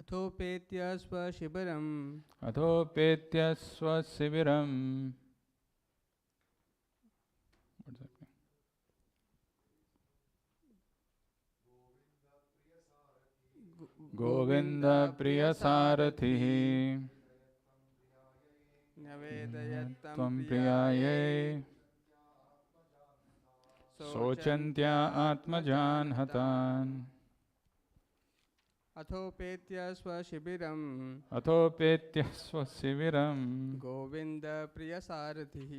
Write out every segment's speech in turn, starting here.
अथोपेत्य स्वशिबिरम् Athopetyya swasiviram. What's that mean? Govinda Priya Sarathihi न्यवेदयत्तं Tvam प्रियायै Priyaye Sochantya Atmajan Hatan अथोपेत्य स्वशिबिरम् Athopetyya swasiviram Govind प्रियसारथिः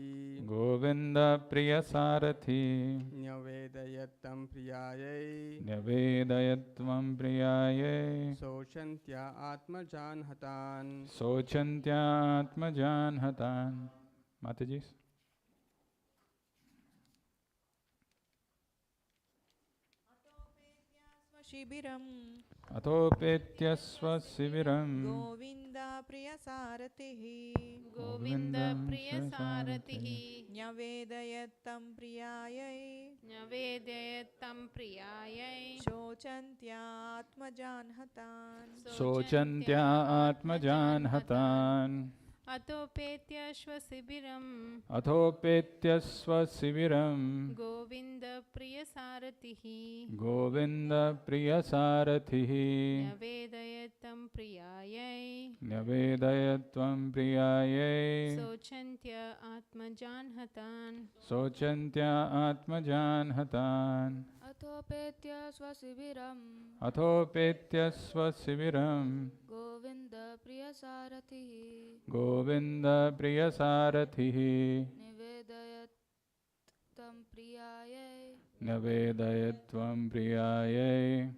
Govinda Priya Sarathi न्यवेदयत्तं प्रियायै Nyavedayatvam Priyaye शोचन्त्या आत्मजान् हतान् Sochantya Atmajan Hatan. Mataji. शिबिरं Athopetyya swasiviram Govind प्रियसारथिः Govind प्रियसारथिः न्यवेदयत्तं प्रियायै न्यवेदयत्तं प्रियायै शोचन्त्यात्मजान् हतान् Sochantya Atmajan Hatan. अतोपेत्यश्वशिबिरं Athopetyya swasiviram Govind प्रियसारथिः Govinda Priya Sarathihi न्यवेदयत्तं प्रियायै Nyavedayatvam Priyaye शोचन्त्य आत्मजान् हतान् Sochantya Atmajan Hatan. अथोपेत्य स्वशिबिरं Athopetyya swasiviram Govind प्रियसारथिः Govinda Priya Sarathihi निवेदयत् तं प्रियायै Nyavedayatvam Priyaye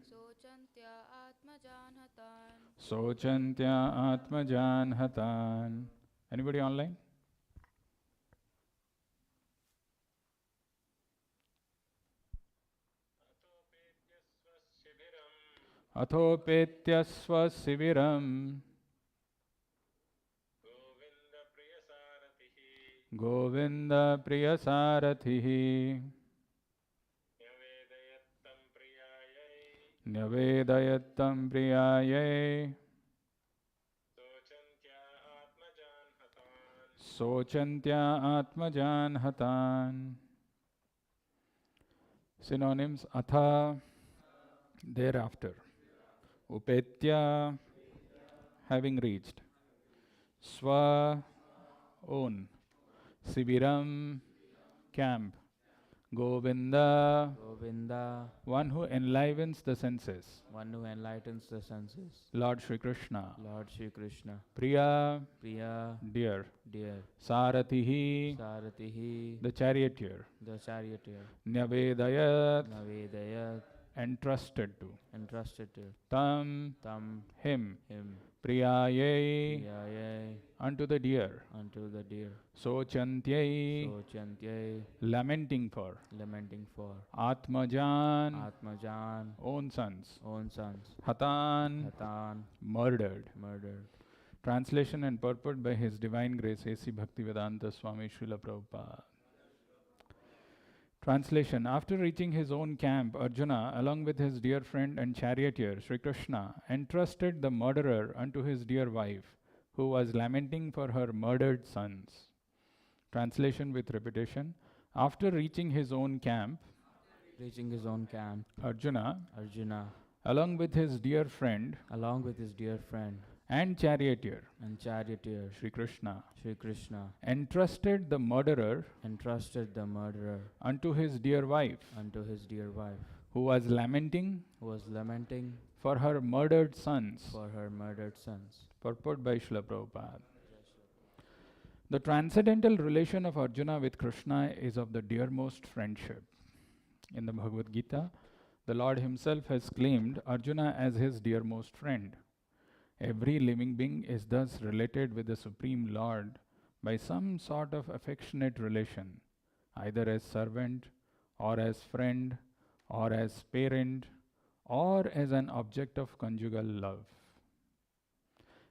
शोचन्त्या आत्मजान् हतान् Sochantya Atmajan Hatan. Anybody online? Athopetyya swasiviram Govinda Priya Sarathihi Nyavedayattam Priyaye Sochantya Atmajan Hatan. Synonyms: Atha, thereafter; Upetya, having reached; Swa, own; Sibiram, camp; Govinda, Govinda, one who enlivens the senses; one who enlightens the senses. Lord Shri Krishna; Lord Shri Krishna, Priya, Priya, dear; dear. Sarathihi, Sarathihi, the charioteer; the charioteer. Nyavedayat, Navedayat, entrusted to; entrusted to. Tam, Tam, him; him. Priyaye, Priyaye, unto the deer; unto the deer. Sochantyai, Sochantye, lamenting for; lamenting for. Atmajan, Atmajan, own sons; own sons. Hatan, Hatan, murdered. murdered. Translation and purport by His Divine Grace A.C. Bhaktivedanta Swami Srila Prabhupada. Translation: After reaching his own camp, Arjuna, along with his dear friend and charioteer, Sri Krishna, entrusted the murderer unto his dear wife, who was lamenting for her murdered sons. Translation with repetition: After reaching his own camp, Reaching his own camp, Arjuna, Arjuna, along with his dear friend along with his dear friend and charioteer, and charioteer, Sri Krishna, Sri Krishna, entrusted the murderer entrusted the murderer unto his dear wife, unto his dear wife, who was lamenting who was lamenting for her murdered sons. for her murdered sons. Purport by Srila Prabhupada. The transcendental relation of Arjuna with Krishna is of the dearmost friendship. In the Bhagavad Gita, the Lord Himself has claimed Arjuna as His dearmost friend. Every living being is thus related with the Supreme Lord by some sort of affectionate relation, either as servant, or as friend, or as parent, or as an object of conjugal love.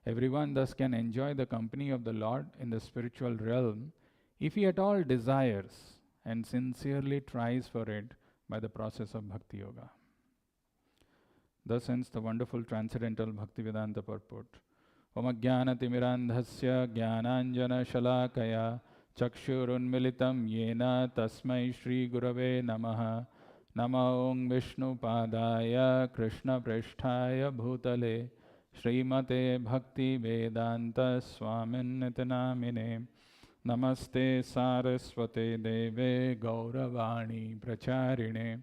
Everyone thus can enjoy the company of the Lord in the spiritual realm if he at all desires and sincerely tries for it by the process of Bhakti Yoga. Thus ends the wonderful transcendental Bhaktivedanta purport. Om Ajnanatimmirandhasya Jnananjana Shalakaya Chakshurunmilitam Yena Tasmai Shri Gurave Namaha Nama Om Vishnu Padaya Krishna Prishthaya Bhutale Srimate Bhakti Vedanta Swamin Nitanamine Namaste Saraswate Deve Gauravani Pracharine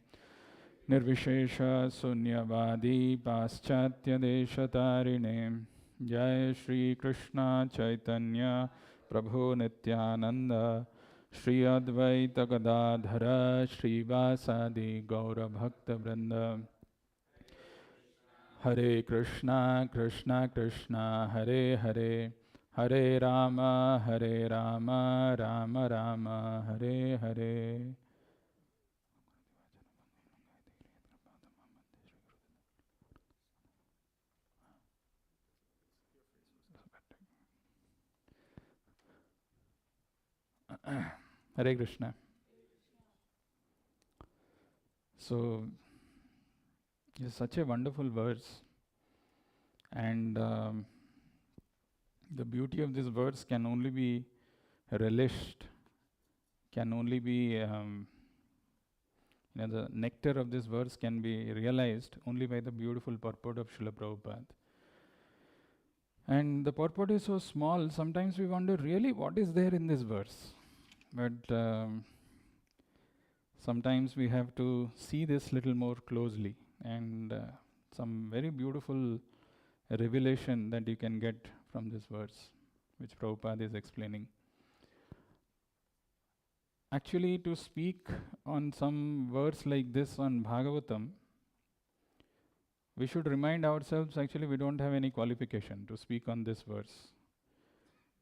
Nirvishesha Sunyavadi Paschatya Deshatarine Jai Shri Krishna Chaitanya Prabhu Nityananda Shri Advaita Gadadhara Shri Vasadi Gaura Bhakta Vrinda Hare Krishna Krishna Krishna Hare Hare Hare Rama Rama Rama Hare Hare. Hare Krishna. So, it's such a wonderful verse, and the beauty of this verse can only be relished, can only be, the nectar of this verse can be realized only by the beautiful purport of Srila Prabhupada. And the purport is so small, sometimes we wonder really what is there in this verse. But sometimes we have to see this little more closely, and some very beautiful revelation that you can get from this verse, which Prabhupada is explaining. Actually, to speak on some verse like this on Bhagavatam, we should remind ourselves actually we don't have any qualification to speak on this verse.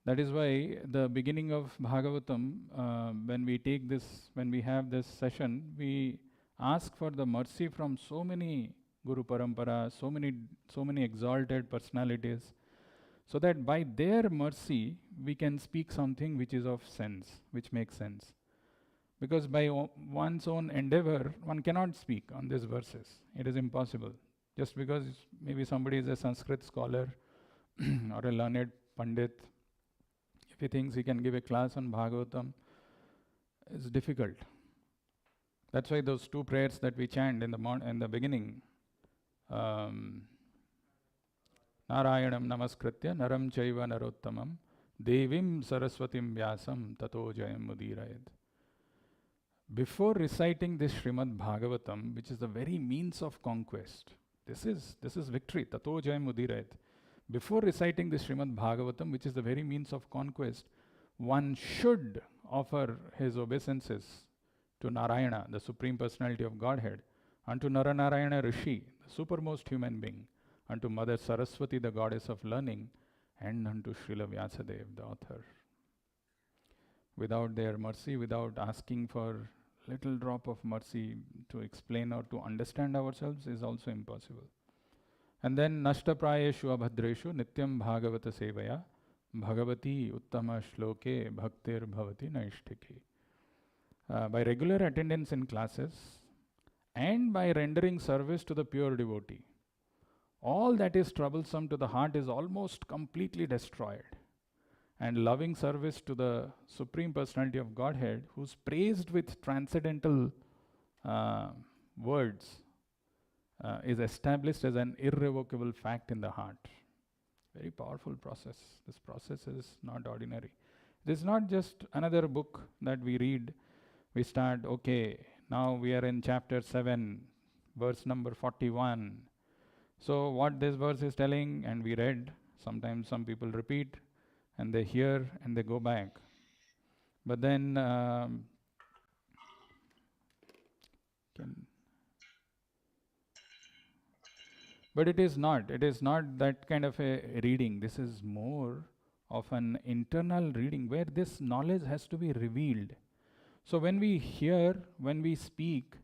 That is why the beginning of Bhagavatam, when we have this session, we ask for the mercy from so many Guru Parampara, so many exalted personalities, so that by their mercy we can speak something which is of sense, which makes sense. Because by one's own endeavor, one cannot speak on these verses. It is impossible. Just because maybe somebody is a Sanskrit scholar or a learned Pandit, if he thinks he can give a class on Bhagavatam, it's difficult. That's why those two prayers that we chant in the beginning, Narayanam Namaskritya Naram Chaiva Narottamam Devim Saraswatim Vyasam Tato Jayam Mudirayad. Before reciting this Srimad Bhagavatam, which is the very means of conquest, this is victory, Tato Jayam Mudirayad. Before reciting this Srimad Bhagavatam, which is the very means of conquest, one should offer his obeisances to Narayana, the Supreme Personality of Godhead, and to Naranarayana Rishi, the supermost human being, unto Mother Saraswati, the goddess of learning, and unto Srila Vyasadeva, the author. Without their mercy, without asking for little drop of mercy to explain or to understand ourselves, is also impossible. And then Nashtaprayeshu Abhadreshu Nityam Bhagavata Sevaya Bhagavati Uttama Shloke Bhaktir Bhavati Naishtiki. By regular attendance in classes and by rendering service to the pure devotee, all that is troublesome to the heart is almost completely destroyed. And loving service to the Supreme Personality of Godhead, who's praised with transcendental words, is established as an irrevocable fact in the heart. Very powerful process. This process is not ordinary. This is not just another book that we read. We start, okay, now we are in chapter 7, verse number 41. So what this verse is telling, and we read, sometimes some people repeat, and they hear and they go back. But then, but it is not that kind of a reading. This is more of an internal reading where this knowledge has to be revealed. So when we hear, when we speak,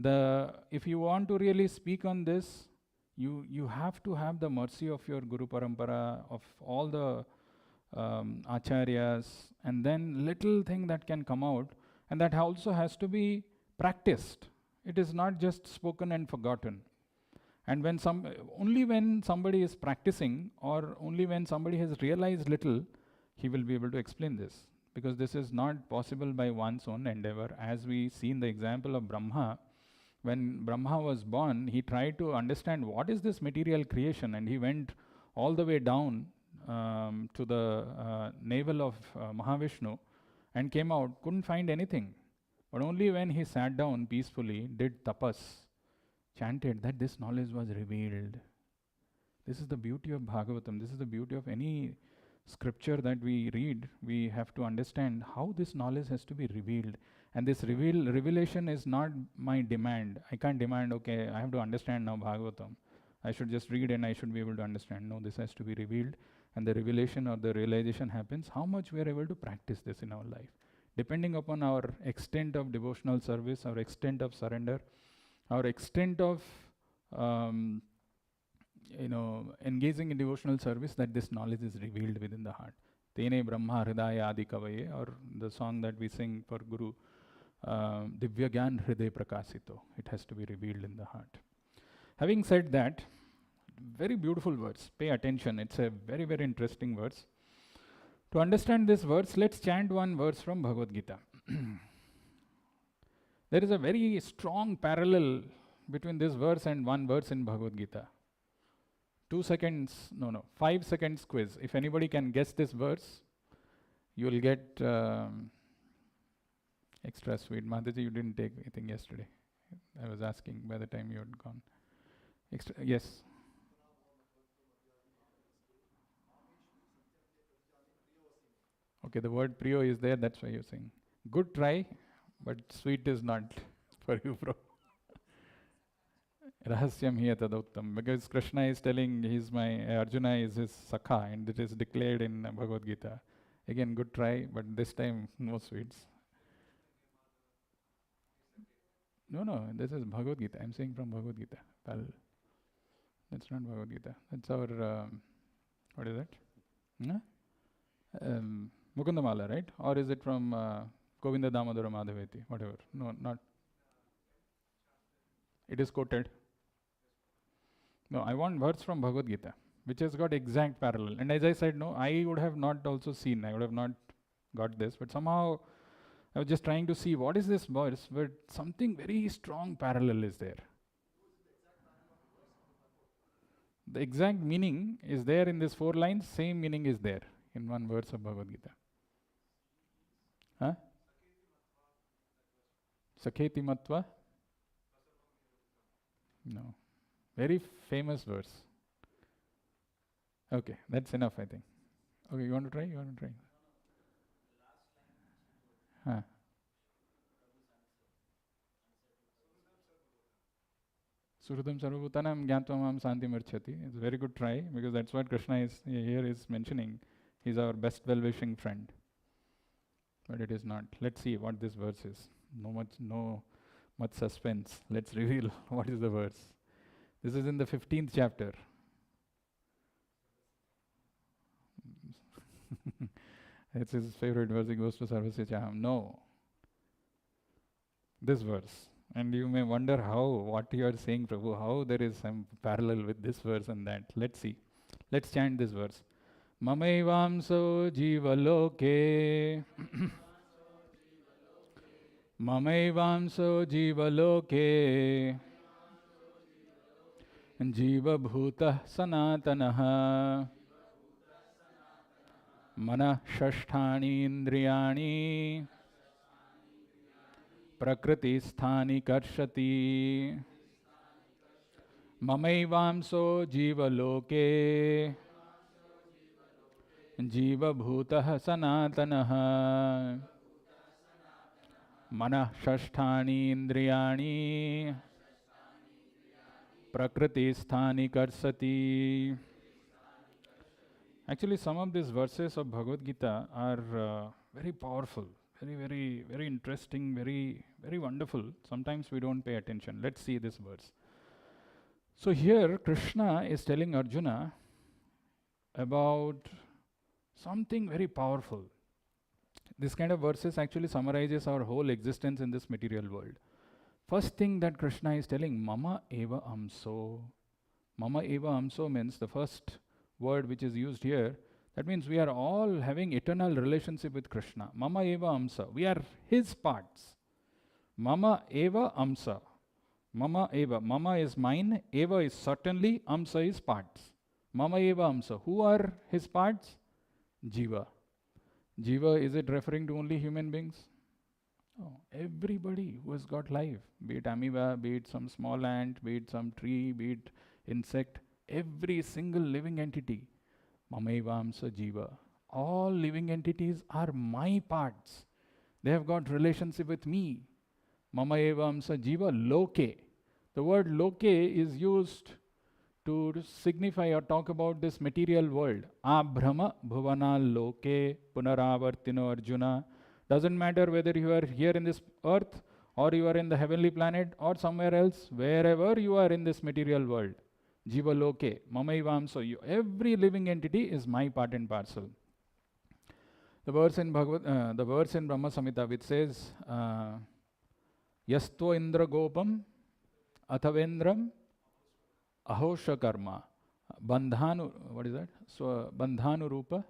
if you want to really speak on this, you have to have the mercy of your Guru Parampara, of all the acharyas, and then little thing that can come out, and that also has to be practiced. It is not just spoken and forgotten. And only when somebody is practicing, or only when somebody has realized little, he will be able to explain this. Because this is not possible by one's own endeavor. As we see in the example of Brahma, when Brahma was born, he tried to understand what is this material creation, and he went all the way down to the navel of Mahavishnu and came out, couldn't find anything. But only when he sat down peacefully, did tapas, chanted, that this knowledge was revealed. This is the beauty of Bhagavatam. This is the beauty of any scripture that we read. We have to understand how this knowledge has to be revealed. And this revelation is not my demand. I can't demand, okay, I have to understand now Bhagavatam. I should just read and I should be able to understand. No, this has to be revealed. And the revelation or the realization happens how much we are able to practice this in our life. Depending upon our extent of devotional service, our extent of surrender, our extent of engaging in devotional service, that this knowledge is revealed within the heart. Tene Brahma Hridaya Adi Kavaye, or the song that we sing for Guru, Divya Gyan Hriday Prakasito. It has to be revealed in the heart. Having said that, very beautiful verse. Pay attention. It's a very, very interesting verse. To understand this verse, let's chant one verse from Bhagavad Gita. There is a very strong parallel between this verse and one verse in Bhagavad Gita. 5 seconds quiz. If anybody can guess this verse, you will get extra sweet. Mataji, you didn't take anything yesterday. I was asking by the time you had gone. Yes. Okay, the word priyo is there, that's why you're saying. Good try, but sweet is not for you, bro. Rahasyam hiya tadottam. Because Krishna is telling Arjuna is his sakha, and it is declared in Bhagavad Gita. Again, good try, but this time no sweets. No, this is Bhagavad Gita. I'm saying from Bhagavad Gita. That's not Bhagavad Gita. That's our, what is it? Mukundamala, right? Or is it from Govinda Damodara Madhaveti? Whatever. No, not. It is quoted. No, I want words from Bhagavad Gita, which has got exact parallel. And as I said, no, I would have not also seen, I would have not got this, but somehow I was just trying to see what is this verse, but something very strong parallel is there. The exact meaning is there in these 4 lines, same meaning is there in one verse of Bhagavad Gita. Huh? Sakheti Matva? No. Very famous verse. Okay, that's enough, I think. Okay, you want to try? Huh. Surudam Sarvabhutanam Gyantvam Santi Marchati. It's a very good try, because that's what Krishna is mentioning. He's our best well-wishing friend. But it is not. Let's see what this verse is. No much suspense. Let's reveal what is the verse. This is in the 15th chapter. It's his favorite verse. He goes to Sarvasya Chaham. No. This verse. And you may wonder what you are saying, Prabhu, how there is some parallel with this verse and that. Let's see. Let's chant this verse. Mamaivamso jivaloke. Mamaivamso jivaloke. Jiva bhuta sanatanaha. Mana shashthani indriyani. Prakriti sthani karshati. Mamaivamso jivaloke. Jiva bhutah sanatanaha. Mana shashthani indriyani. Prakriti sthani karsati. Actually, some of these verses of Bhagavad Gita are very powerful, very interesting, very wonderful. Sometimes we don't pay attention. Let's see this verse. So here, Krishna is telling Arjuna about something very powerful. This kind of verses actually summarizes our whole existence in this material world. First thing that Krishna is telling, Mama eva amso. Mama eva amso means the first word which is used here. That means we are all having eternal relationship with Krishna. Mama eva amsa. We are his parts. Mama eva amsa. Mama eva. Mama is mine. Eva is certainly. Amsa is parts. Mama eva amsa. Who are his parts? Jiva. Jiva, is it referring to only human beings? Oh, everybody who has got life, be it amoeba, be it some small ant, be it some tree, be it insect, every single living entity. Mamevamsa jiva. All living entities are my parts. They have got relationship with me. Mamevamsa jiva loke. The word loke is used to signify or talk about this material world. Abhrama bhuvana loke punaravartino arjuna. Doesn't matter whether you are here in this earth or you are in the heavenly planet or somewhere else, wherever you are in this material world. Jiva loke, mamaivam, every living entity is my part and parcel. The verse in the verse in Brahma Samhita which says, Yasto indra gopam athavendram ahosha karma bandhanu, what is that? So bandhanu rupa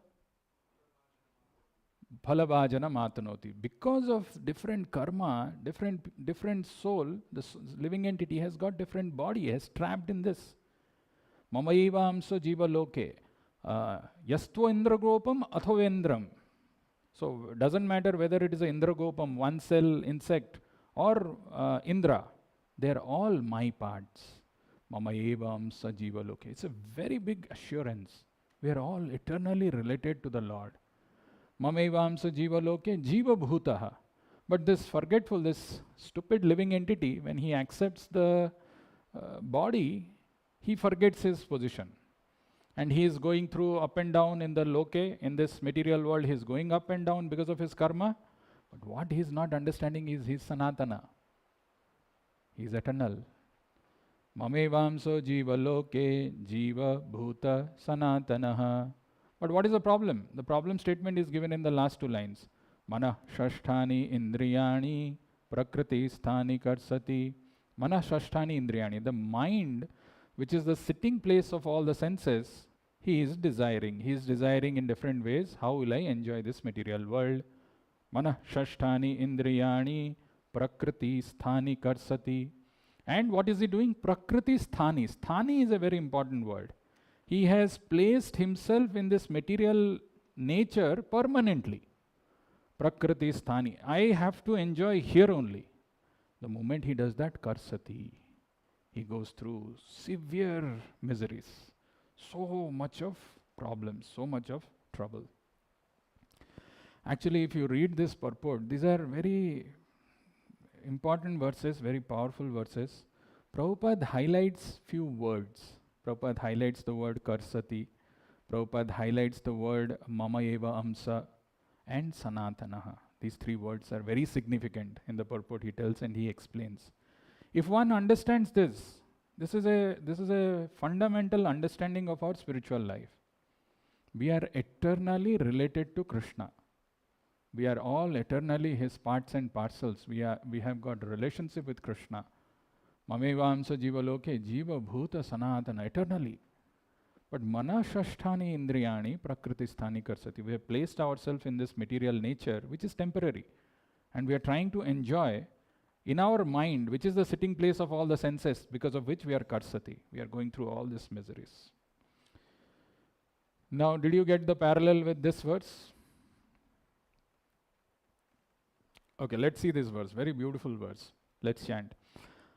phalavajana matanoti. Because of different karma, different soul, the living entity has got different body, has trapped in this. Mamayivamsa jiva loke. Yastvo indragopam athovendram. So doesn't matter whether it is an indragopam, one cell insect, or Indra. They are all my parts. Mamayevamsa jiva loke. It's a very big assurance. We are all eternally related to the Lord. Mamevamsa jiva loke jiva bhutaha. But this forgetful, this stupid living entity, when he accepts the body, he forgets his position. And he is going through up and down in the loke, in this material world, he is going up and down because of his karma. But what he is not understanding is his sanatana. He is eternal. Mamevamso jiva loke jiva bhuta sanatanaha. But what is the problem? The problem statement is given in the last two lines. Mana shasthani indriyani prakriti sthani karsati. Mana shasthani indriyani. The mind, which is the sitting place of all the senses, he is desiring. He is desiring in different ways. How will I enjoy this material world? Mana shasthani indriyani prakriti sthani karsati. And what is he doing? Prakriti sthani. Sthani is a very important word. He has placed himself in this material nature permanently. Prakriti sthani. I have to enjoy here only. The moment he does that, karsati, he goes through severe miseries. So much of problems, so much of trouble. Actually, if you read this purport, these are very important verses, very powerful verses. Prabhupada highlights few words. Prabhupada highlights the word karsati. Prabhupada highlights the word mama eva amsa and sanatanaha. These three words are very significant in the purport he tells and he explains. If one understands this, this is a fundamental understanding of our spiritual life. We are eternally related to Krishna. We are all eternally his parts and parcels. We have got a relationship with Krishna. Mamevamsa jiva loke jiva bhuta sanatana, eternally. But mana shasthani indriyani prakriti sthani karsati. We have placed ourselves in this material nature which is temporary. And we are trying to enjoy in our mind, which is the sitting place of all the senses, because of which we are karsati. We are going through all these miseries. Now, did you get the parallel with this verse? Okay, let's see this verse. Very beautiful verse. Let's chant.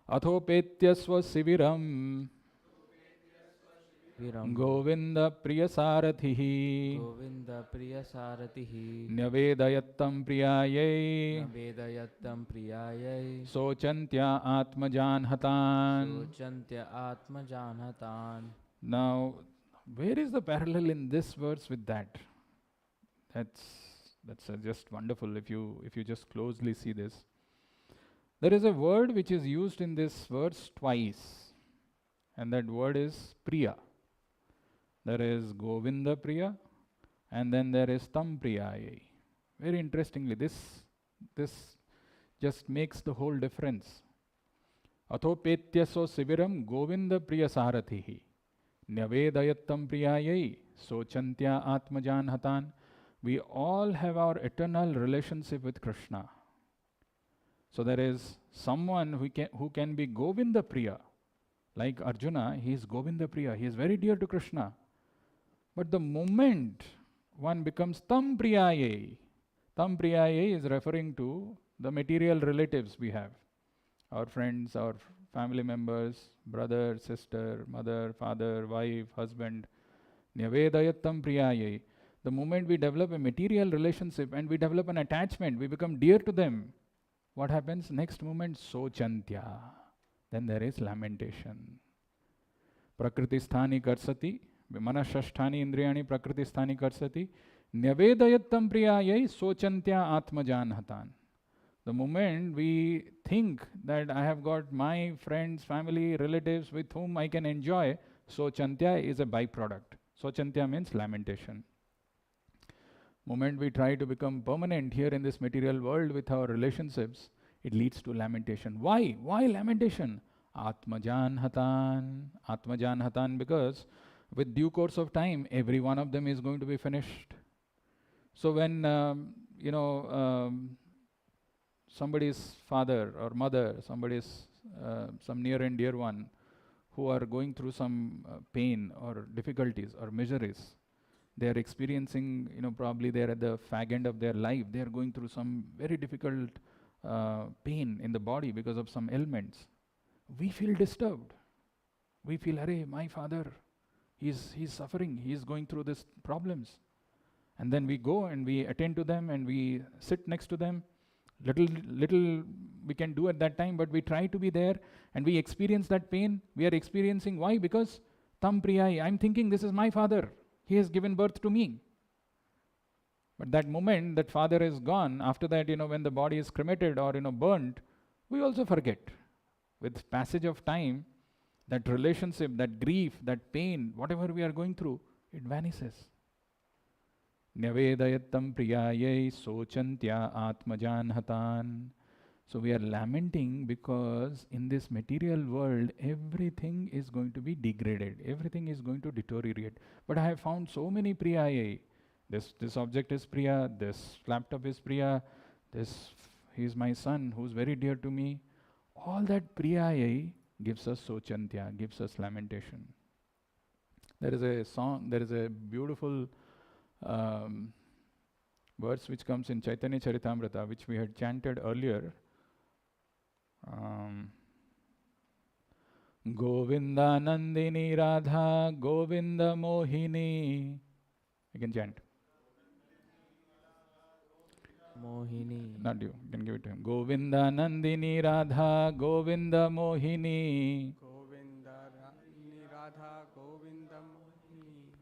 Athopetyasva siviram Govinda priyasaratihi Govinda priyasaratihi Nyavedayattam priyayai Vedayattam priyayai Sochantya atmajanhatan. Sochantya atmajanhatan. Now, where is the parallel in this verse with that? That's just wonderful if you just closely see this. There is a word which is used in this verse twice, and that word is priya. There is Govinda priya, and then there is tam priyayai. Very interestingly, this just makes the whole difference. Athopetyaso siviram Govinda priya saratihi. Nyavedayattam priyayai sochantya atmajanhatan. We all have our eternal relationship with Krishna. So there is someone who can be Govinda Priya. Like Arjuna, he is Govinda Priya. He is very dear to Krishna. But the moment one becomes Tam Priyaye is referring to the material relatives we have. Our friends, our family members, brother, sister, mother, father, wife, husband. Nyavedayattam Priyaye. The moment we develop a material relationship and we develop an attachment, we become dear to them. What happens? Next moment, sochantya. Then there is lamentation. Prakriti sthani karsati, manashasthani indriyani prakriti sthani karsati, nyavedayattam priyayai sochantya atmajanhatan. The moment we think that I have got my friends, family, relatives with whom I can enjoy, sochantya is a byproduct. Sochantya means lamentation. Moment we try to become permanent here in this material world with our relationships, it leads to lamentation. Why? Why lamentation? Atmajanhatan. Atmajanhatan, because with due course of time, every one of them is going to be finished. So when, somebody's father or mother, somebody's some near and dear one, who are going through some pain or difficulties or miseries, they are experiencing, probably they are at the fag end of their life. They are going through some very difficult pain in the body because of some ailments. We feel disturbed. We feel, arey, my father, he's suffering. He's going through these problems. And then we go and we attend to them and we sit next to them. Little we can do at that time, but we try to be there and we experience that pain. We are experiencing why? Because tam priyai, I'm thinking this is my father. He has given birth to me. But that moment that father is gone, after that, when the body is cremated or, burnt, we also forget. With passage of time, that relationship, that grief, that pain, whatever we are going through, it vanishes. Nyavedayattam priyayai sochantya atmajanhatan. So we are lamenting because in this material world, everything is going to be degraded. Everything is going to deteriorate. But I have found so many priyayai. This object is priya, this laptop is priya, he is my son who is very dear to me. All that priyayai gives us sochantya, gives us lamentation. There is a song, there is a beautiful verse which comes in Chaitanya Charitamrita, which we had chanted earlier. Govinda Nandini Radha Govinda Mohini. You can chant. Mohini. Not you can give it to him. Govinda Nandini Radha Govinda Mohini. Govinda Radha Govinda Mohini.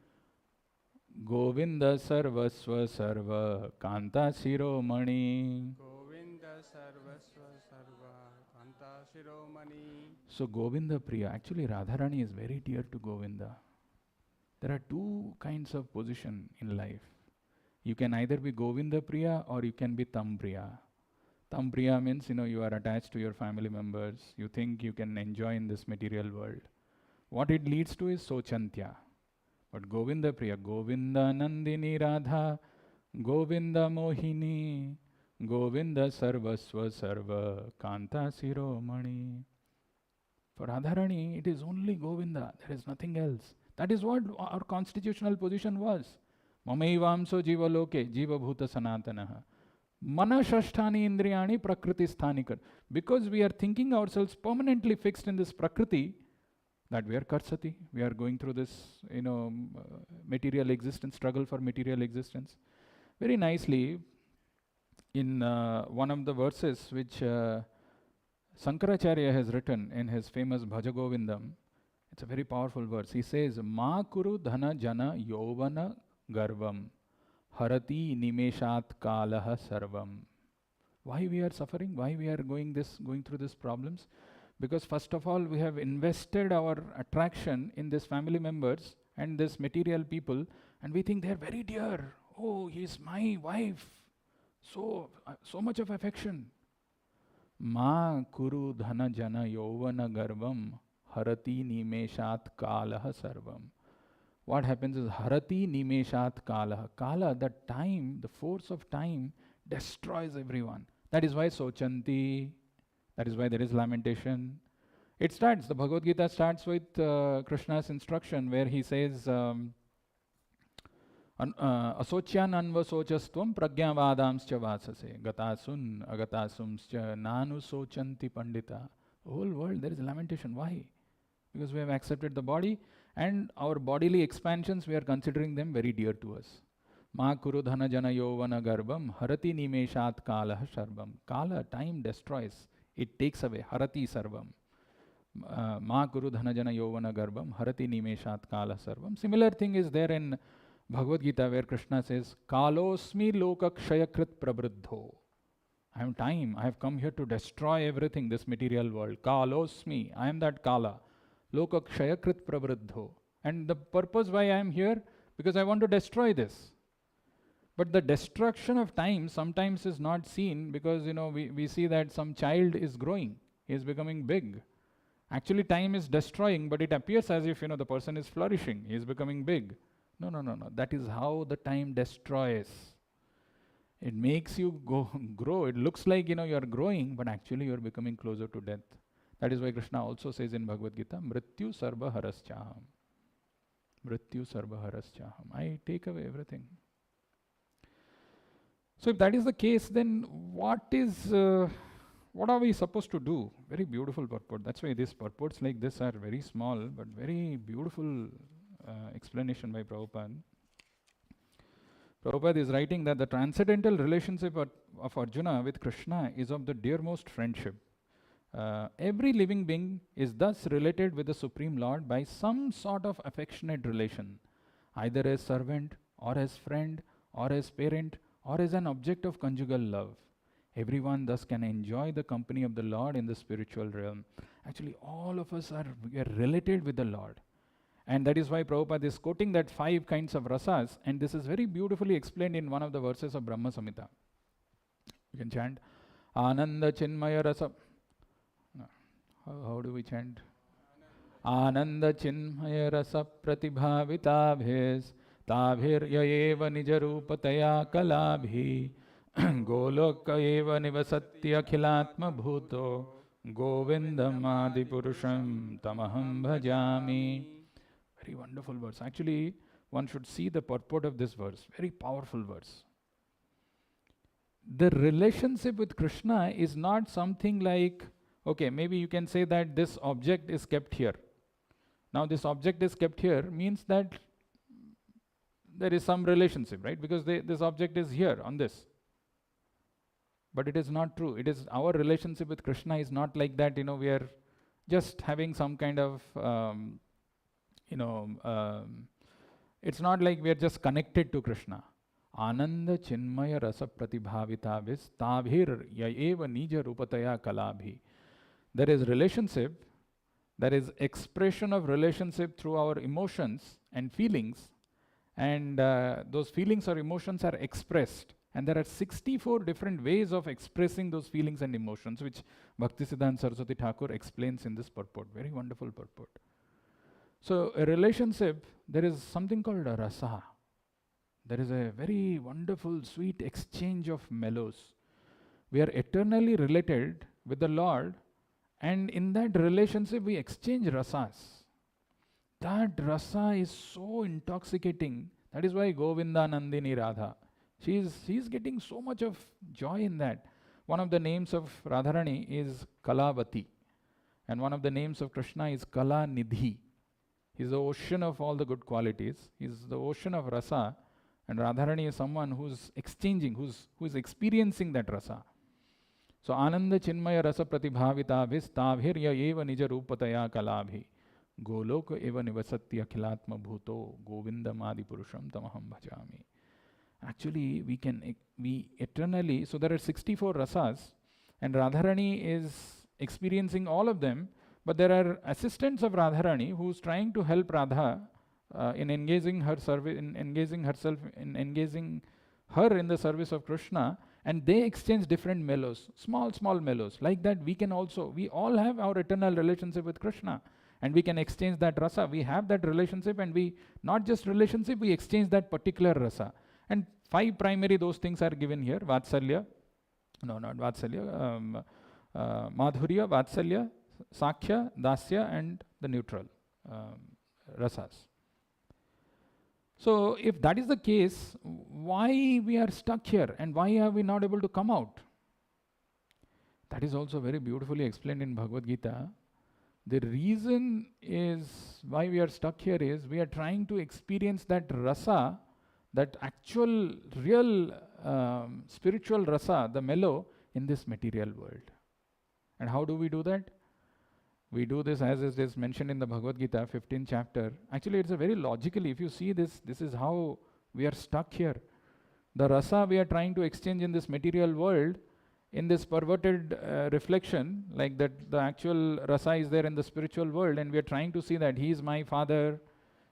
Govinda Sarvasva Sarva Kanta Shiromani. Govinda Sarvasva Sarva Kanta Shiromani. So Govinda Priya, actually Radharani is very dear to Govinda. There are two kinds of position in life. You can either be Govinda Priya or you can be Tam Priya. Tam Priya means, you are attached to your family members. You think you can enjoy in this material world. What it leads to is Sochantya. But Govinda Priya, Govinda Nandini Radha, Govinda Mohini, Govinda Sarvasva Sarva, Kanta Shiromani. For Radharani, it is only Govinda. There is nothing else. That is what our constitutional position was. Mamaivamso jiva loke, jiva bhuta sanatanaha. Manashasthani indriyani prakriti sthanikar. Because we are thinking ourselves permanently fixed in this prakriti, that we are karsati. We are going through this, material existence, struggle for material existence. Very nicely, in one of the verses which Sankaracharya has written in his famous Bhaja Govindam, it's a very powerful verse. He says, Ma kuru dhana jana yovana garvam harati nimeshat kalaha sarvam. Why we are suffering? Why we are going through these problems? Because first of all, we have invested our attraction in these family members and this material people, and we think they are very dear. Oh, he is my wife. So much of affection. Ma kuru dhana jana yovana garvam harati nimeshat kalaha sarvam. what happens is harati nimeshat kala. Kala, the time, the force of time destroys everyone. That is why sochanti, that is why there is lamentation. It starts, the Bhagavad Gita starts with Krishna's instruction where he says, asocyan anvasochastvam pragyavadamscha vasase gatasun agatasumscha nanu sochanti pandita. The whole world, there is lamentation. Why? Because we have accepted the body and our bodily expansions, we are considering them very dear to us. Ma kuru dhana jana yovana garbham harati nimeshat kala sarvam. Kala, time destroys. It takes away. Harati sarvam. Ma kuru dhana jana yovana garbham harati nimeshat kala sarvam. Similar thing is there in Bhagavad Gita where Krishna says, Kalosmi lokakshayakrit prabruddho. I am time. I have come here to destroy everything, this material world. Kalosmi. I am that Kala. Lokakshayakrit prabruddho. And the purpose why I am here, because I want to destroy this. But the destruction of time sometimes is not seen because, we see that some child is growing. He is becoming big. Actually, time is destroying, but it appears as if, the person is flourishing. He is becoming big. No. That is how the time destroys. It makes you grow. It looks like, you are growing, but actually you are becoming closer to death. That is why Krishna also says in Bhagavad Gita, Mrityu sarva haraschaham. Mrityu sarva haraschaham. I take away everything. So if that is the case, then what are we supposed to do? Very beautiful purport. That's why these purports like this are very small, but very beautiful explanation by Prabhupada. Prabhupada is writing that the transcendental relationship of Arjuna with Krishna is of the dearmost friendship. Every living being is thus related with the Supreme Lord by some sort of affectionate relation, either as servant, or as friend, or as parent, or as an object of conjugal love. Everyone thus can enjoy the company of the Lord in the spiritual realm. Actually, all of us are related with the Lord. And that is why Prabhupada is quoting that 5 kinds of rasas, and this is very beautifully explained in one of the verses of Brahma Samhita. You can chant, Ananda Chinmaya Rasa. No. How do we chant? Ananda Chinmaya Rasa Pratibhavitabhes Tabhir Yaeva Nijarupataya Kalabhi Goloka Eva Nivasatya Akhilatma Bhuto Govindam Adi Purusham Tamaham Bhajami. Very wonderful verse. Actually, one should see the purport of this verse. Very powerful verse. The relationship with Krishna is not something like, okay, maybe you can say that this object is kept here. Now this object is kept here means that there is some relationship, right? Because this object is here on this. But it is not true. It is our relationship with Krishna is not like that, we are just having some kind of it's not like we are just connected to Krishna. Ananda Chinmaya Rasa Pratibhavitavis Tabhir Yaeva Nija Rupataya Kalabhi. There is relationship, there is expression of relationship through our emotions and feelings, and those feelings or emotions are expressed. And there are 64 different ways of expressing those feelings and emotions, which Bhaktisiddhanta Saraswati Thakur explains in this purport. Very wonderful purport. So a relationship, there is something called a rasa. There is a very wonderful, sweet exchange of mellows. We are eternally related with the Lord, and in that relationship we exchange rasas. That rasa is so intoxicating. That is why Govinda Nandini Radha. She is getting so much of joy in that. One of the names of Radharani is Kalavati, and one of the names of Krishna is Kala Nidhi. He is the ocean of all the good qualities. He is the ocean of rasa, and Radharani is someone who is exchanging, who is experiencing that rasa. So Ananda Chinmaya Rasa Pratibhavitavis Tabhirya Eva Nija Rupataya Kalabhi Goloka Eva Nivasatya Akhilatma Bhuto Govindam Adi Purusham Tamaham Bhajami. Actually, we eternally, so there are 64 rasas, and Radharani is experiencing all of them, but there are assistants of Radharani who's trying to help Radha in engaging her in the service of Krishna, and they exchange different mellows, small mellows. Like that, we all have our eternal relationship with Krishna, and we can exchange that rasa. We have that relationship, and we, not just relationship, we exchange that particular rasa. And 5 primary those things are given here: Vatsalya, no, not Vatsalya, Madhurya, Vatsalya, Sakhya, Dasya, and the neutral rasas. So if that is the case, why we are stuck here, and why are we not able to come out? That is also very beautifully explained in Bhagavad Gita. The reason is why we are stuck here is we are trying to experience that rasa, that actual, real spiritual rasa, the mellow, in this material world. And how do we do that? We do this as it is mentioned in the Bhagavad Gita, 15th chapter. Actually, it's a very logically, if you see this, this is how we are stuck here. The rasa we are trying to exchange in this material world, in this perverted reflection, like that the actual rasa is there in the spiritual world, and we are trying to see that he is my father,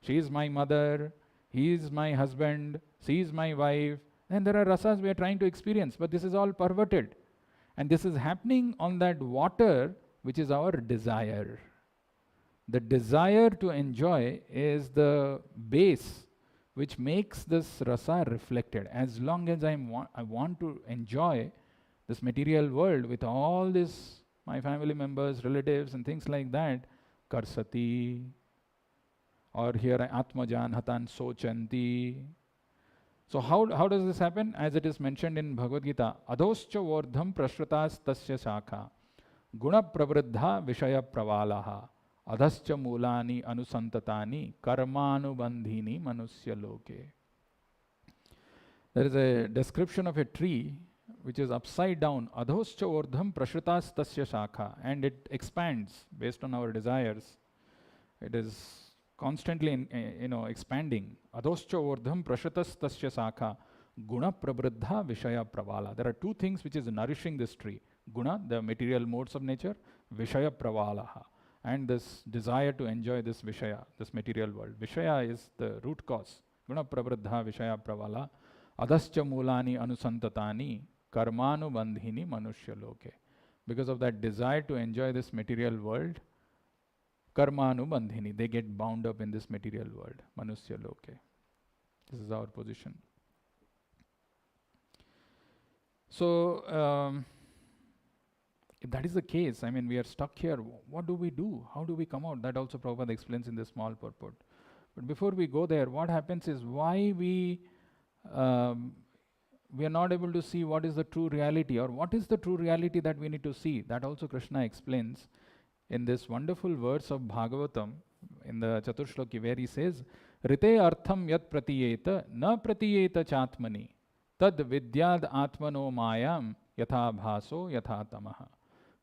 she is my mother, he is my husband, she is my wife, and there are rasas we are trying to experience, but this is all perverted. And this is happening on that water, which is our desire. The desire to enjoy is the base which makes this rasa reflected. As long as I want to enjoy this material world with all this, my family members, relatives, and things like that, karsati, or here atmajan hatan sochanti. So how does this happen? As it is mentioned in Bhagavad Gita, adoscha vordham prashrutas tasya shakha guna pravriddha vishaya pravalaha adhascha mulani anusantatani karmanubandhini manusya loke. There is a description of a tree which is upside down, adhoscha vordham prashrutas tasya shakha, and it expands based on our desires. It is constantly expanding. Adoscha vordham prashrutas tasya shakha guna pravriddha vishaya pravala. There are 2 things which is nourishing this tree: guna, the material modes of nature; vishaya pravalaha, and this desire to enjoy this vishaya, this material world. Vishaya is the root cause. Guna pravriddha vishaya pravala adhascha mulani anusantatani karmanu bandhini manushya loke. Because of that desire to enjoy this material world, karmanu bandhini, they get bound up in this material world, manusya loke. This is our position. So if that is the case, I mean, we are stuck here. What do we do? How do we come out? That also Prabhupada explains in the small purport. But before we go there, what happens is why we are not able to see what is the true reality, or what is the true reality that we need to see. That also Krishna explains in this wonderful verse of Bhagavatam in the Chaturshloki, where he says, Rite artham yat pratiyeta na pratiyeta chatmani tad vidyad atmano mayam yatha bhaso yatha tamaha.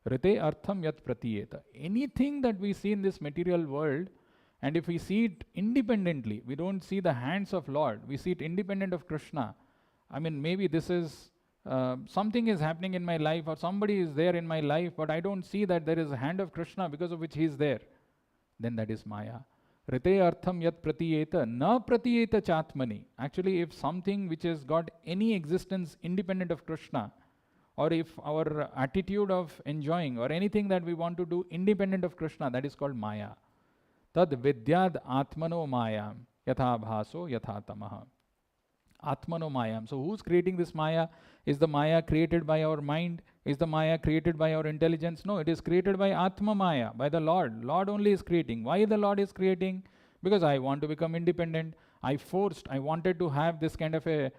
Rite artham yat pratiyeta. Anything that we see in this material world, and if we see it independently, we don't see the hands of Lord, we see it independent of Krishna. I mean, maybe this is something is happening in my life, or somebody is there in my life, but I don't see that there is a hand of Krishna because of which he is there. Then that is Maya. Rite artham yat pratiyeta na pratiyeta chatmani. Actually, if something which has got any existence independent of Krishna, or if our attitude of enjoying or anything that we want to do independent of Krishna, that is called Maya. Tad vidyad atmano mayam yatha bhaso yatha tamaha. Atmano mayam. So who's creating this Maya? Is the Maya created by our mind? Is the Maya created by our intelligence? No, it is created by Atma Maya, by the Lord. Lord only is creating. Why the Lord is creating? Because I want to become independent. I wanted to have this kind of a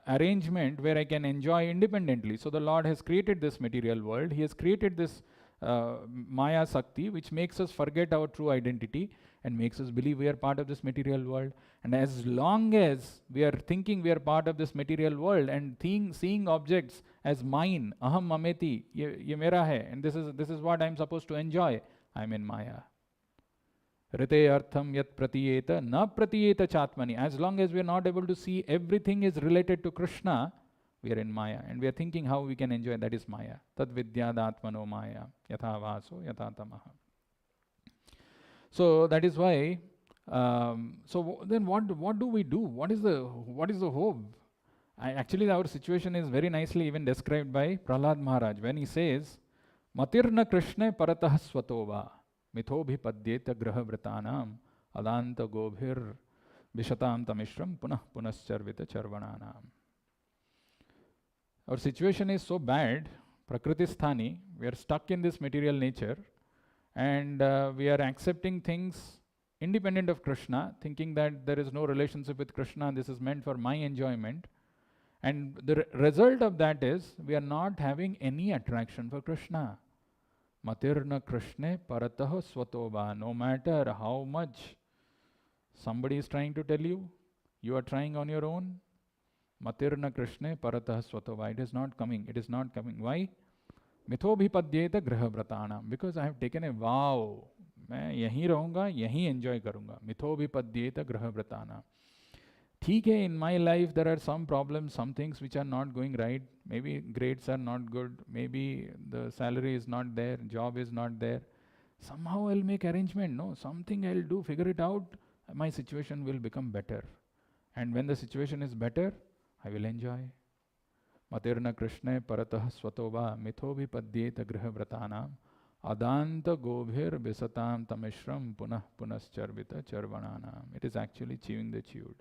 arrangement where I can enjoy independently. So the Lord has created this material world. He has created this Maya Sakti, which makes us forget our true identity and makes us believe we are part of this material world. And as long as we are thinking we are part of this material world and seeing objects as mine, aham mameti, ye mera hai, and this is what I am supposed to enjoy, I am in Maya. Rite artham yat pratiyeta na pratiyeta chatmani. As long as we are not able to see everything is related to Krishna, we are in Maya, and we are thinking how we can enjoy. That is Maya. Tad vidyad atmano Maya yatha vaso yatha tamaha. So that is why. So then, what do we do? What is the hope? Actually, our situation is very nicely even described by Prahlad Maharaj when he says, "Matirna Krishna paratah swatova Mitobhipadyeta grahavritanam adanta gobhir vishatam tamishram punah punascharvita charvananam. Our situation is so bad, Prakriti Sthani, we are stuck in this material nature, and we are accepting things independent of Krishna, thinking that there is no relationship with Krishna, this is meant for my enjoyment. And the result of that is we are not having any attraction for Krishna. Matirna Krishne paratah swatoba. No matter how much somebody is trying to tell you, you are trying on your own. Matirna Krishne paratah swatoba. It is not coming. It is not coming. Why? Mithobhipadyeta grahavratanam. Because I have taken a vow. मैं यहीं रहूँगा, यहीं enjoy करूँगा. Mithobhipadyeta grahavratanam. ठीक है, in my life there are some problems, some things which are not going right. Maybe grades are not good. Maybe the salary is not there. Job is not there. Somehow I'll make arrangement. No, something I'll do. Figure it out. My situation will become better. And when the situation is better, I will enjoy. Matirna Krishna paratah swatoba mithobi padyeta grihavratanam adanta gobhir visatam tamishram punah punascharvita charvananam. It is actually chewing the chewed.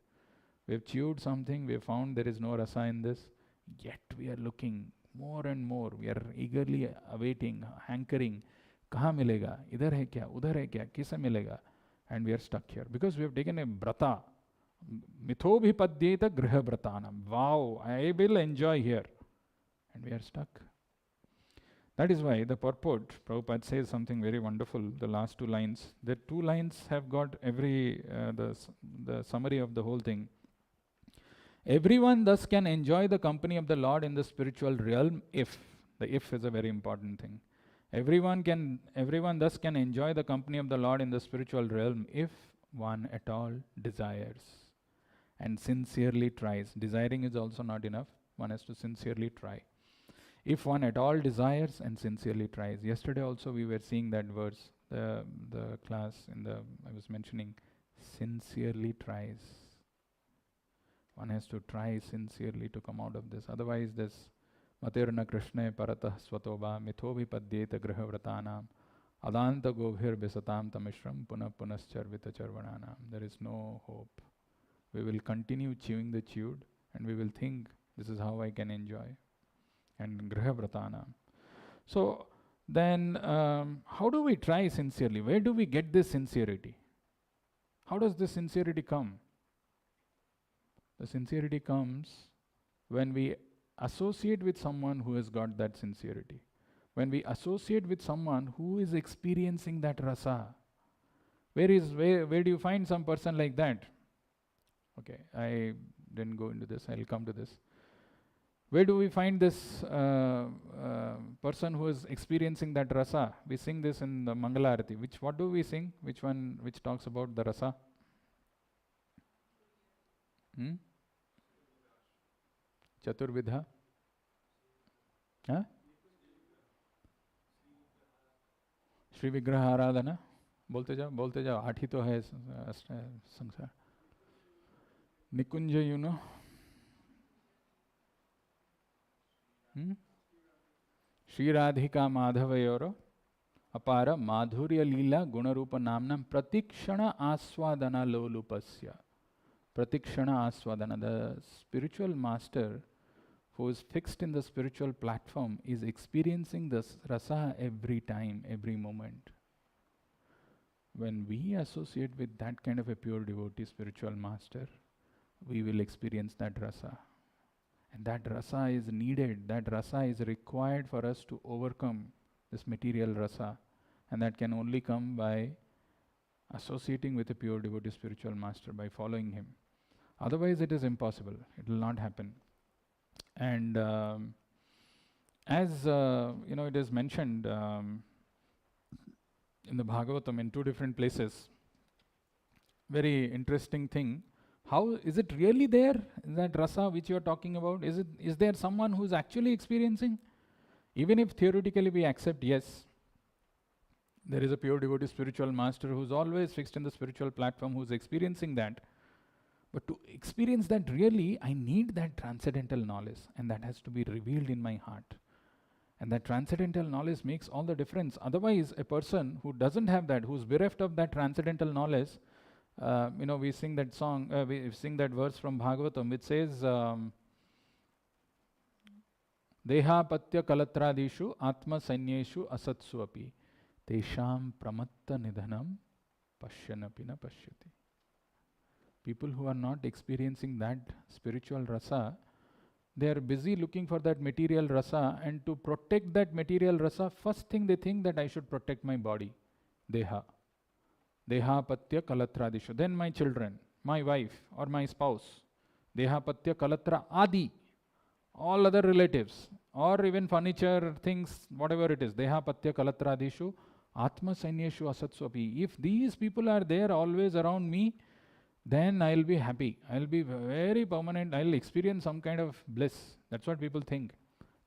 We have chewed something, we have found there is no rasa in this, yet we are looking more and more. We are eagerly awaiting, hankering. Kaha milega? Idhar hai kya? Udhar hai kya? Kisa milega? And we are stuck here because we have taken a brata. Mithobhipadyeta griha bratanam. Wow, I will enjoy here. And we are stuck. That is why the purport, Prabhupada says something very wonderful, the last two lines. The two lines have got the summary of the whole thing. Everyone thus can enjoy the company of the Lord in the spiritual realm if, the if is a very important thing. Everyone thus can enjoy the company of the Lord in the spiritual realm if one at all desires and sincerely tries. Desiring is also not enough, one has to sincerely try. If one at all desires and sincerely tries. Yesterday also we were seeing that verse, the class I was mentioning, sincerely tries. One has to try sincerely to come out of this. Otherwise this Matirna Krishna paratah swatoba mithobi padyeta grihavratanam adanta gobhir visatam tamishram punah punascharvita charvananam. There is no hope. We will continue chewing the chewed and we will think this is how I can enjoy. And grihavratanam. So then how do we try sincerely? Where do we get this sincerity? How does this sincerity come? The sincerity comes when we associate with someone who has got that sincerity. When we associate with someone who is experiencing that rasa. Where do you find some person like that? Okay, I didn't go into this, I'll come to this. Where do we find this person who is experiencing that rasa? We sing this in the Mangalarati. What do we sing? Which talks about the rasa? Chaturvidha? Shri Vigraha Aradhana? बोलते जाओ 8 ही तो है संसार. Nikunja, you know? Shri Radhika Madhavayoro Apara Madhurya Leela Gunarupa Namnam Pratikshana Aswadana Lolupasya. Pratikshana Aswadana. The spiritual master who is fixed in the spiritual platform is experiencing this rasa every time, every moment. When we associate with that kind of a pure devotee spiritual master, we will experience that rasa. And that rasa is needed, that rasa is required for us to overcome this material rasa. And that can only come by associating with a pure devotee spiritual master, by following him. Otherwise it is impossible, it will not happen. And as it is mentioned in the Bhagavatam in 2 different places, very interesting thing. How is it really there, that rasa which you are talking about? Is there someone who is actually experiencing? Even if theoretically we accept, yes, there is a pure devotee spiritual master who is always fixed in the spiritual platform, who is experiencing that. But to experience that really, I need that transcendental knowledge, and that has to be revealed in my heart. And that transcendental knowledge makes all the difference. Otherwise, a person who doesn't have that, who's bereft of that transcendental knowledge, we sing that song, we sing that verse from Bhagavatam, which says, Dehapatya kalatradishu atma sanyeshu asatsu api tesham pramatta nidhanam pashyanapi na pashyati. People who are not experiencing that spiritual rasa, they are busy looking for that material rasa, and to protect that material rasa, first thing they think that I should protect my body, deha. Dehapatya kalatradishu. Then my children, my wife or my spouse. Dehapatya kalatra adi. All other relatives or even furniture, things, whatever it is. Dehapatya kalatradishu atma sanyeshu asatsu api. If these people are there always around me, then I'll be happy. I'll be very permanent. I'll experience some kind of bliss. That's what people think.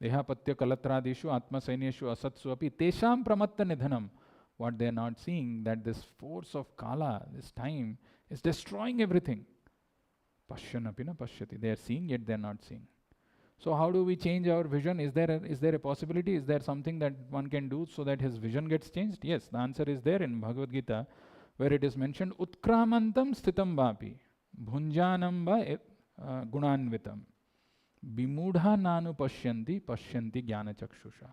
Dehapatya kalatradishu atma sanyeshu asatsu api tesham pramatta nidhanam. What they are not seeing, that this force of kala, this time, is destroying everything. Pashyanapi na pashyati. They are seeing, yet they are not seeing. So how do we change our vision? Is there a possibility? Is there something that one can do so that his vision gets changed? Yes, the answer is there in Bhagavad Gita, where it is mentioned, Utkramantam sthitam vapi, bhunjanam va gunanvitam, bimudha nanu pashyanti jnana chakshusha.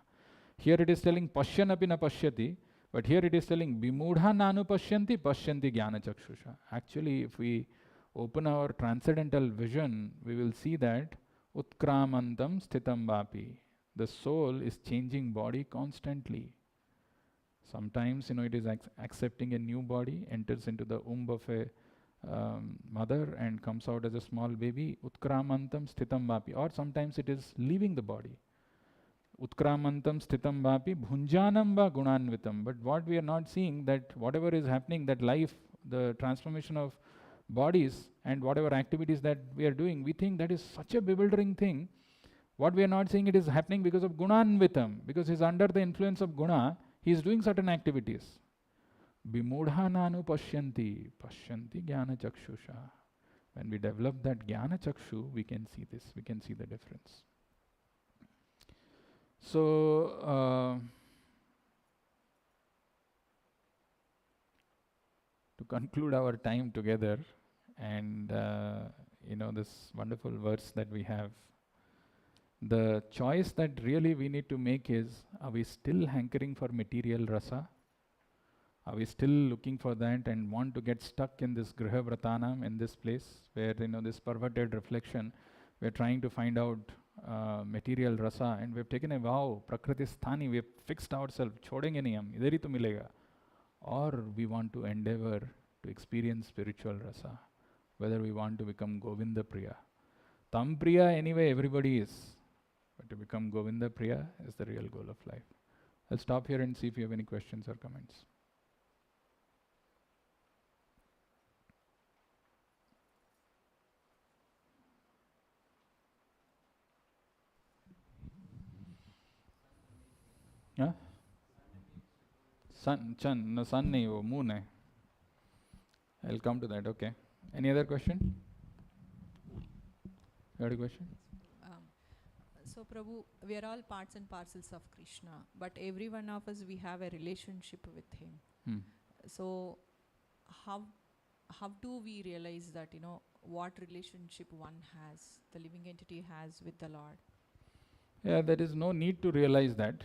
Here it is telling pashyanapi na pashyati, but here it is telling bimudha nanu pashyanti jnana chakshusha. Actually, if we open our transcendental vision, we will see that Utkramantam sthitam vapi. The soul is changing body constantly. Sometimes, it is accepting a new body, enters into the womb of a mother and comes out as a small baby. Utkramantam sthitam vapi. Or sometimes it is leaving the body. Utkramantam sthitam vapi bhunjanam va gunanvitam. But what we are not seeing, that whatever is happening, that life, the transformation of bodies and whatever activities that we are doing, we think that is such a bewildering thing. What we are not seeing, it is happening because of gunanvitam, because he is under the influence of guna, he is doing certain activities. Bimudha nanu pashyanti jnana chakshusha. When we develop that jnana chakshu, we can see this, we can see the difference. So, to conclude our time together, and this wonderful verse that we have, the choice that really we need to make is, are we still hankering for material rasa? Are we still looking for that and want to get stuck in this griha vratanam, in this place where this perverted reflection, we're trying to find out material rasa, and we've taken a vow, prakriti sthani, we've fixed ourselves, chodenge nahi hum, idhar hi to milega. Or we want to endeavor to experience spiritual rasa, whether we want to become Govinda Priya. Tam Priya anyway everybody is, but to become Govinda Priya is the real goal of life. I'll stop here and see if you have any questions or comments. Yeah? Sun nahi, wo moon hai. I'll come to that, okay. Any other question? You had a question? So Prabhu, we are all parts and parcels of Krishna, but every one of us, we have a relationship with him. So how do we realize that, what relationship one has, the living entity has with the Lord? Yeah, there is no need to realize that.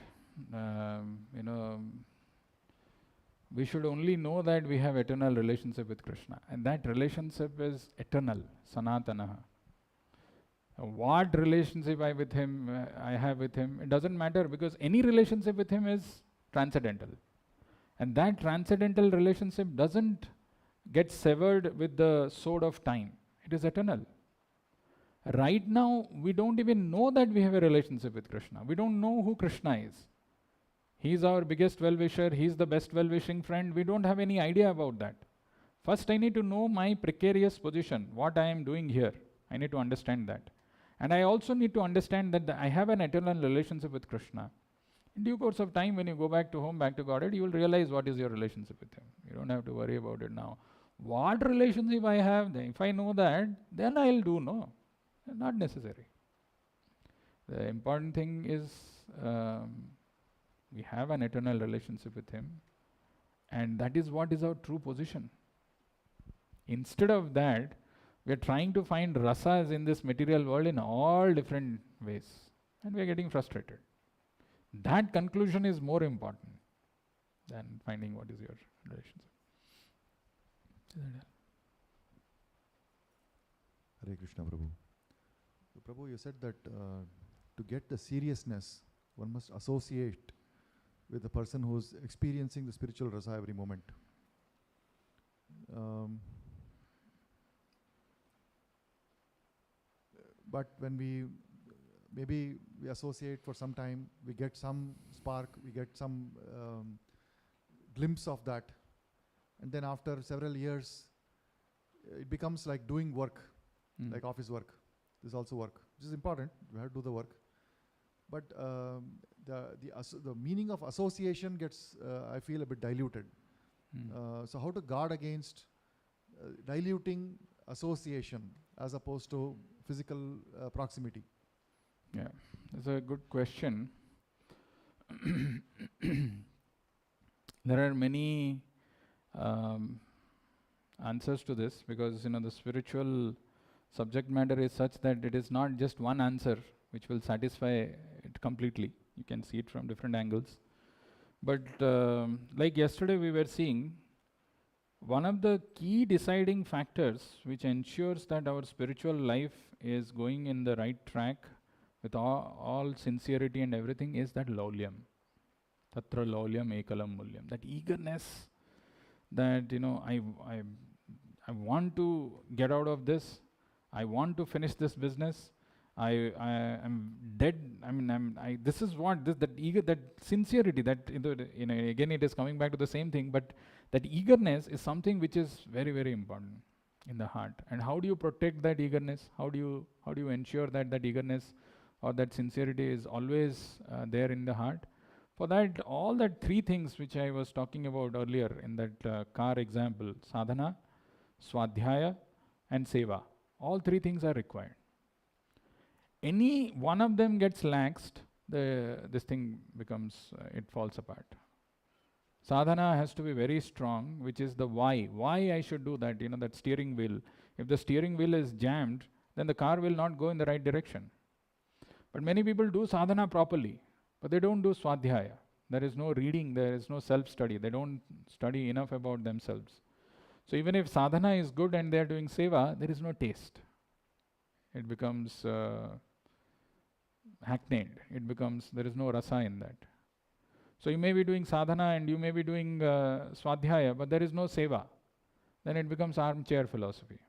We should only know that we have eternal relationship with Krishna, and that relationship is eternal, sanatana. What relationship I have with him, it doesn't matter, because any relationship with him is transcendental, and that transcendental relationship doesn't get severed with the sword of time. It is eternal. Right now, we don't even know that we have a relationship with Krishna. We don't know who Krishna is. He's our biggest well-wisher, he's the best well-wishing friend. We don't have any idea about that. First, I need to know my precarious position, what I am doing here. I need to understand that. And I also need to understand that I have an eternal relationship with Krishna. In due course of time, when you go back to home, back to Godhead, you will realize what is your relationship with him. You don't have to worry about it now. What relationship I have, if I know that, then I'll do, no. Not necessary. The important thing is we have an eternal relationship with Him, and that is what is our true position. Instead of that, we are trying to find rasas in this material world in all different ways, and we are getting frustrated. That conclusion is more important than finding what is your relationship. Hare Krishna, Prabhu. So, Prabhu, you said that to get the seriousness, one must associate with the person who is experiencing the spiritual rasa every moment. But when maybe we associate for some time, we get some spark, we get some glimpse of that, and then after several years, it becomes like doing work, like office work. This is also work, which is important. We have to do the work, but the meaning of association gets, I feel, a bit diluted. So how to guard against diluting association as opposed to physical proximity? Yeah, that's a good question. There are many answers to this, because the spiritual subject matter is such that it is not just one answer which will satisfy it completely. You can see it from different angles. But like yesterday we were seeing, one of the key deciding factors which ensures that our spiritual life is going in the right track with all sincerity and everything is that laulyam. Tatra laulyam ekalam mulyam. That eagerness that, I want to get out of this. I want to finish this business. I am dead. This is what that sincerity. That again it is coming back to the same thing. But that eagerness is something which is very, very important in the heart. And how do you protect that eagerness? How do you ensure that that eagerness or that sincerity is always there in the heart? For that, all that three things which I was talking about earlier in that car example, sadhana, swadhyaya, and seva. All three things are required. Any one of them gets laxed, this thing becomes, it falls apart. Sadhana has to be very strong, which is the why. Why I should do that, that steering wheel. If the steering wheel is jammed, then the car will not go in the right direction. But many people do sadhana properly, but they don't do swadhyaya. There is no reading, there is no self-study. They don't study enough about themselves. So even if sadhana is good and they are doing seva, there is no taste. It becomes hackneyed. There is no rasa in that. So you may be doing sadhana and you may be doing swadhyaya, but there is no seva. Then it becomes armchair philosophy.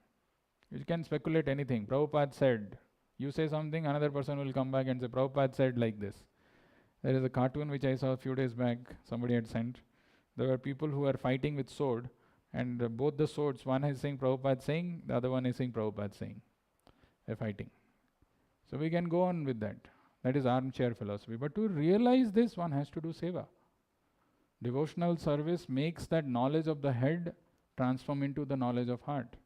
You can speculate anything. Prabhupada said, you say something, another person will come back and say, Prabhupada said like this. There is a cartoon which I saw a few days back, somebody had sent. There were people who were fighting with sword, and both the swords, one is saying Prabhupada saying, the other one is saying Prabhupada saying. They're fighting. So we can go on with that. That is armchair philosophy. But to realize this, one has to do seva. Devotional service makes that knowledge of the head transform into the knowledge of heart.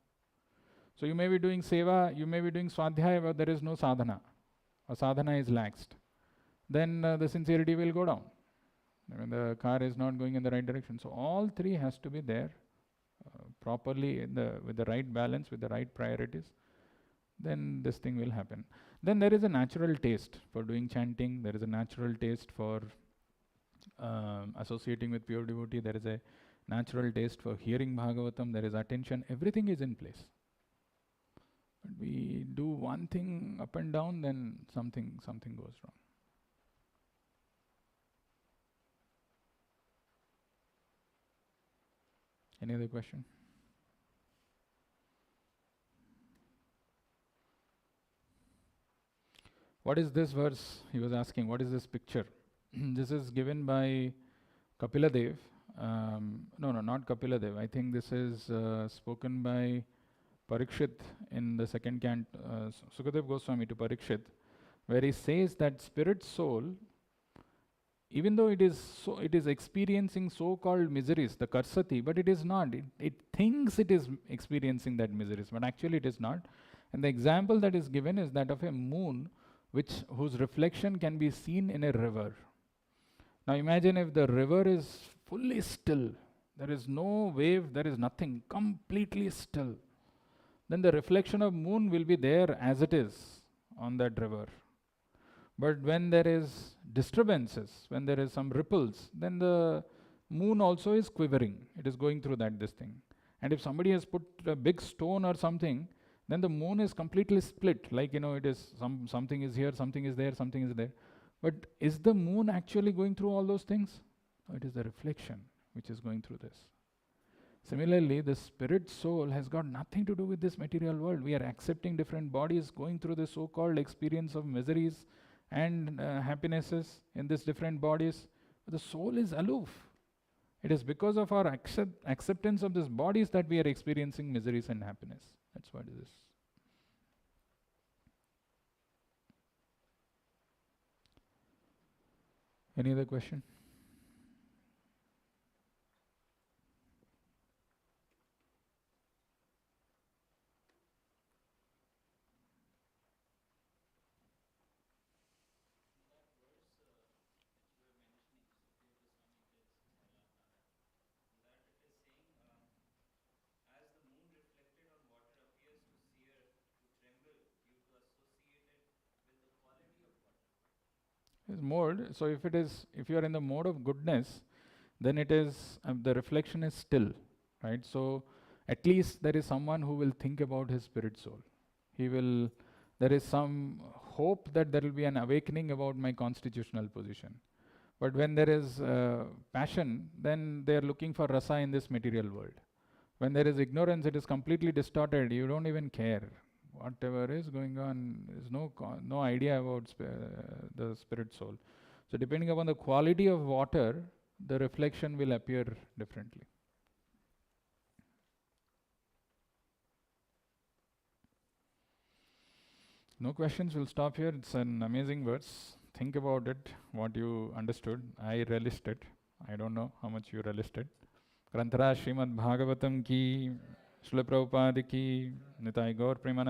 So you may be doing seva, you may be doing swadhyaya, but there is no sadhana. Or sadhana is laxed. Then the sincerity will go down. The car is not going in the right direction. So all three has to be there properly with the right balance, with the right priorities. Then this thing will happen. Then there is a natural taste for doing chanting. There is a natural taste for associating with pure devotee. There is a natural taste for hearing Bhagavatam. There is attention. Everything is in place. But we do one thing up and down, then something goes wrong. Any other question? What is this verse? He was asking, what is this picture? This is given by Kapila Dev. No, not Kapila Dev. I think this is spoken by Parikshit in the second cant, Sukadev Goswami to Parikshit, where he says that spirit soul, even though it is experiencing so-called miseries, the karsati, but it is not. It thinks it is experiencing that miseries, but actually it is not. And the example that is given is that of a moon whose reflection can be seen in a river. Now imagine if the river is fully still, there is no wave, there is nothing, completely still. Then the reflection of moon will be there as it is on that river. But when there is disturbances, when there is some ripples, then the moon also is quivering. It is going through this thing. And if somebody has put a big stone or something, then the moon is completely split. Like, it is something is here, something is there, something is there. But is the moon actually going through all those things? No, it is the reflection which is going through this. Similarly, the spirit soul has got nothing to do with this material world. We are accepting different bodies, going through the so-called experience of miseries and happinesses in these different bodies. But the soul is aloof. It is because of our acceptance of these bodies that we are experiencing miseries and happiness. That's what it is. Any other question? Is mode. So if you are in the mode of goodness, then it is the reflection is still, right? So at least there is someone who will think about his spirit soul. There is some hope that there will be an awakening about my constitutional position. But when there is passion, then they are looking for rasa in this material world. When there is ignorance, it is completely distorted. You don't even care. Whatever is going on, there is no idea about the spirit soul. So depending upon the quality of water, the reflection will appear differently. No questions, we'll stop here. It's an amazing verse. Think about it, what you understood. I relished it. I don't know how much you relished it. Grantara Srimad Bhagavatam ki, Srila Prabhupada ki, Nitai Gaur Premanand.